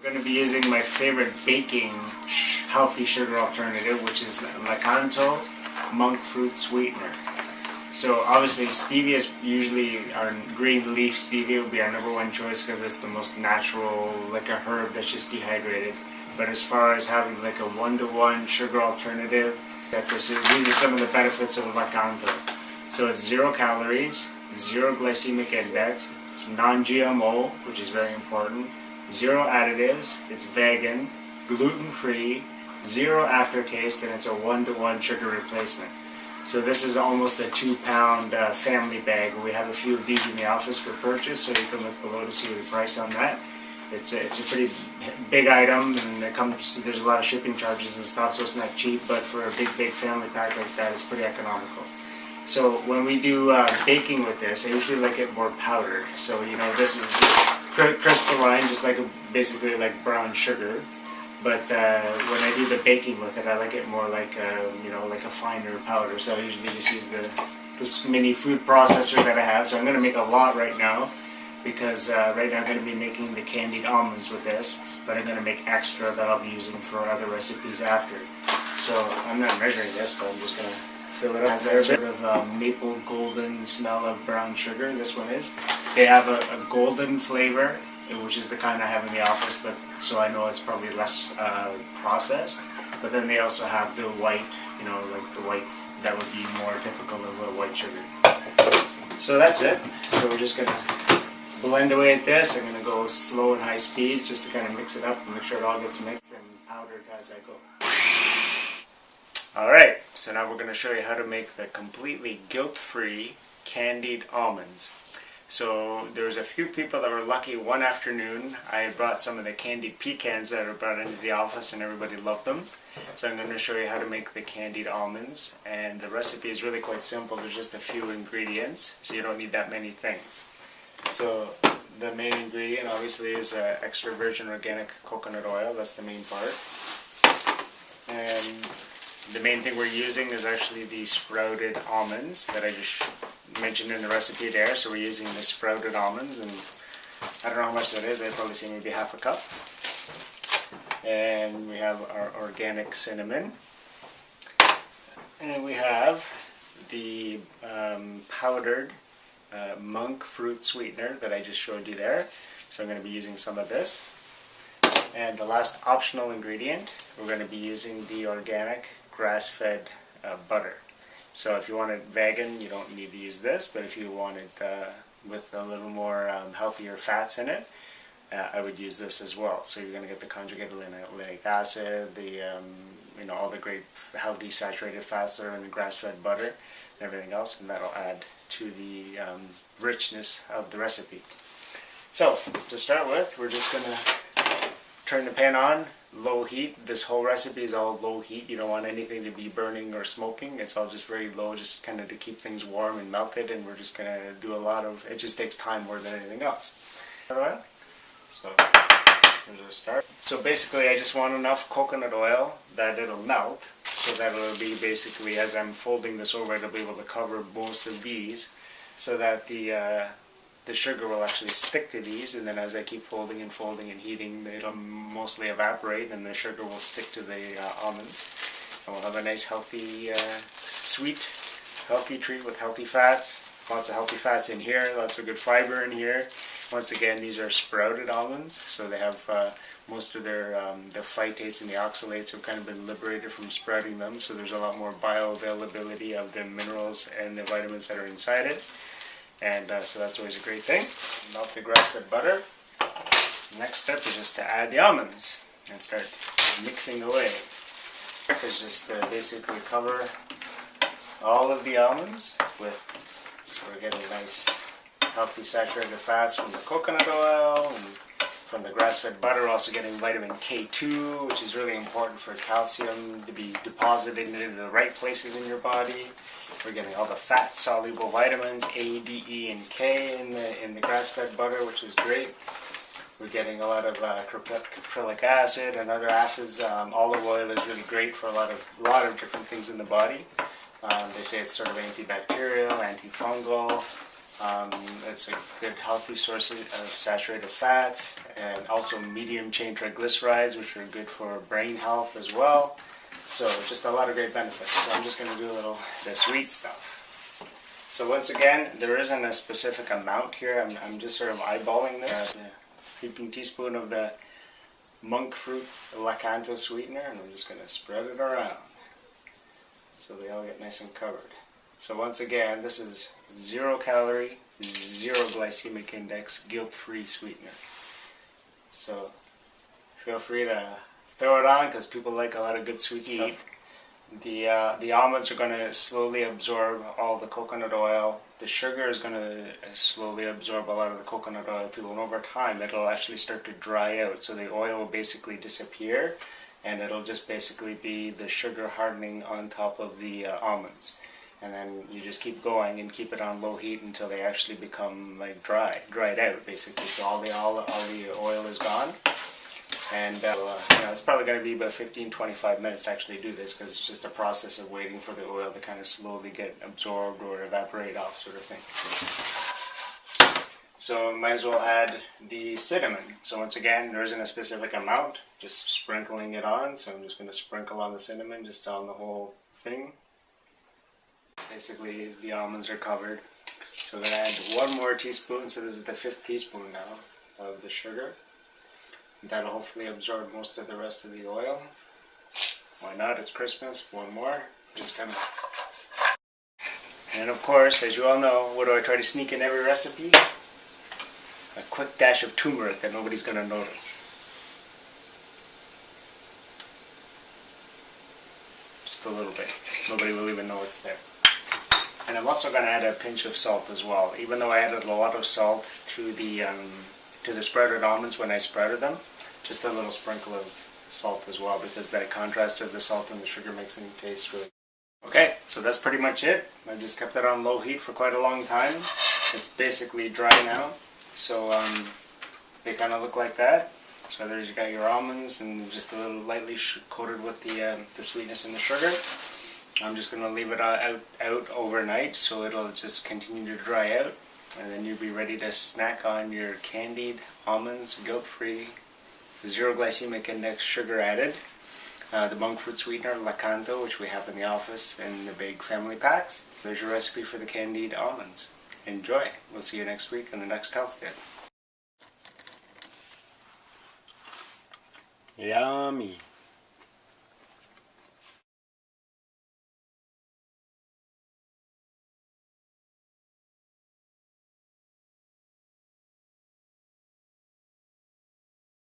I'm going to be using my favorite baking healthy sugar alternative, which is Lakanto monk fruit sweetener. So obviously stevia is usually our green leaf stevia would be our #1 choice because it's the most natural, like a herb that's just dehydrated. But as far as having like a 1-to-1 sugar alternative, these are some of the benefits of Lakanto. So it's 0 calories, 0 glycemic index, it's non-GMO, which is very important, 0 additives, it's vegan, gluten-free, 0 aftertaste, and it's a 1-to-1 sugar replacement. So this is almost a 2-pound family bag. We have a few of these in the office for purchase, so you can look below to see the price on that. It's a pretty big item, and there's a lot of shipping charges and stuff, so it's not cheap, but for a big family pack like that, it's pretty economical. So when we do baking with this, I usually like it more powdered. So this is crystalline, just like basically like brown sugar. But when I do the baking with it, I like it more like like a finer powder. So I usually just use this mini food processor that I have. So I'm going to make a lot right now, because right now I'm going to be making the candied almonds with this. But I'm going to make extra that I'll be using for other recipes after. So I'm not measuring this, but I'm just going to fill it up. It has that sort of maple golden smell of brown sugar. This one is. They have a golden flavor, which is the kind I have in the office, but so I know it's probably less processed. But then they also have the white, like the white that would be more typical of a white sugar. So that's it. So we're just gonna blend away at this. I'm gonna go slow and high speed just to kind of mix it up and make sure it all gets mixed and powdered as I go. Alright, so now we're going to show you how to make the completely guilt-free candied almonds. So there's a few people that were lucky one afternoon. I brought some of the candied pecans that were brought into the office and everybody loved them. So I'm going to show you how to make the candied almonds, and the recipe is really quite simple. There's just a few ingredients, so you don't need that many things. So the main ingredient obviously is extra virgin organic coconut oil. That's the main part. And the main thing we're using is actually the sprouted almonds that I just mentioned in the recipe there. So we're using the sprouted almonds, and I don't know how much that is. I'd probably say maybe half a cup. And we have our organic cinnamon. And we have the powdered monk fruit sweetener that I just showed you there. So I'm going to be using some of this. And the last optional ingredient, we're going to be using the organic grass-fed butter. So if you want it vegan, you don't need to use this, but if you want it with a little more healthier fats in it, I would use this as well. So you're going to get the conjugated linoleic acid, the all the great healthy saturated fats that are in the grass-fed butter, and everything else, and that'll add to the richness of the recipe. So to start with, we're just going to turn the pan on, low heat. This whole recipe is all low heat. You don't want anything to be burning or smoking. It's all just very low, just kind of to keep things warm and melted, and we're just going to do a lot of, it just takes time more than anything else. Oil. So here's our start. So basically I just want enough coconut oil that it'll melt, so that it'll be basically, as I'm folding this over, it'll be able to cover most of these, so that the sugar will actually stick to these, and then as I keep folding and heating, it'll mostly evaporate and the sugar will stick to the almonds. And we'll have a nice healthy, sweet, healthy treat with healthy fats. Lots of healthy fats in here, lots of good fiber in here. Once again, these are sprouted almonds, so they have most of their phytates and the oxalates have kind of been liberated from sprouting them, so there's a lot more bioavailability of the minerals and the vitamins that are inside it. And so that's always a great thing. Melt the grass-fed butter. Next step is just to add the almonds and start mixing away. Is just to basically cover all of the almonds with, so we're getting nice healthy saturated fats from the coconut oil, and from the grass-fed butter, also getting vitamin K2, which is really important for calcium to be deposited into the right places in your body. We're getting all the fat-soluble vitamins A, D, E, and K in the grass-fed butter, which is great. We're getting a lot of caprylic acid and other acids. Olive oil is really great for a lot of different things in the body. They say it's sort of antibacterial, antifungal. It's a good healthy source of saturated fats, and also medium chain triglycerides, which are good for brain health as well. So just a lot of great benefits. So I'm just going to do a little the sweet stuff. So once again, there isn't a specific amount here. I'm just sort of eyeballing this. A heaping teaspoon of the monk fruit Lakanto sweetener, and I'm just going to spread it around so they all get nice and covered. So once again, this is 0 calorie, 0 glycemic index, guilt-free sweetener. So feel free to throw it on because people like a lot of good sweet stuff. The almonds are going to slowly absorb all the coconut oil. The sugar is going to slowly absorb a lot of the coconut oil too, and over time it'll actually start to dry out. So the oil will basically disappear, and it'll just basically be the sugar hardening on top of the almonds. And then you just keep going and keep it on low heat until they actually become like dried out basically. So all the oil is gone. And it's probably going to be about 15-25 minutes to actually do this, because it's just a process of waiting for the oil to kind of slowly get absorbed or evaporate off, sort of thing. So might as well add the cinnamon. So once again, there isn't a specific amount, just sprinkling it on. So I'm just going to sprinkle on the cinnamon just on the whole thing. Basically the almonds are covered. So I'm going to add 1 more teaspoon, so this is the 5th teaspoon now of the sugar. That'll hopefully absorb most of the rest of the oil. Why not? It's Christmas. 1 more. Just kind of. And of course, as you all know, what do I try to sneak in every recipe? A quick dash of turmeric that nobody's going to notice. Just a little bit. Nobody will even know it's there. And I'm also going to add a pinch of salt as well. Even though I added a lot of salt to the sprouted almonds when I sprouted them, just a little sprinkle of salt as well, because that contrast of the salt and the sugar makes them taste really good. Okay, so that's pretty much it. I just kept it on low heat for quite a long time. It's basically dry now, so they kind of look like that. So there's you got your almonds and just a little lightly coated with the sweetness and the sugar. I'm just going to leave it out overnight, so it'll just continue to dry out. And then you'll be ready to snack on your candied almonds, guilt-free, 0 glycemic index, sugar added. The monk fruit sweetener, Lakanto, which we have in the office in the big family packs. There's your recipe for the candied almonds. Enjoy. We'll see you next week in the next health tip. Yummy.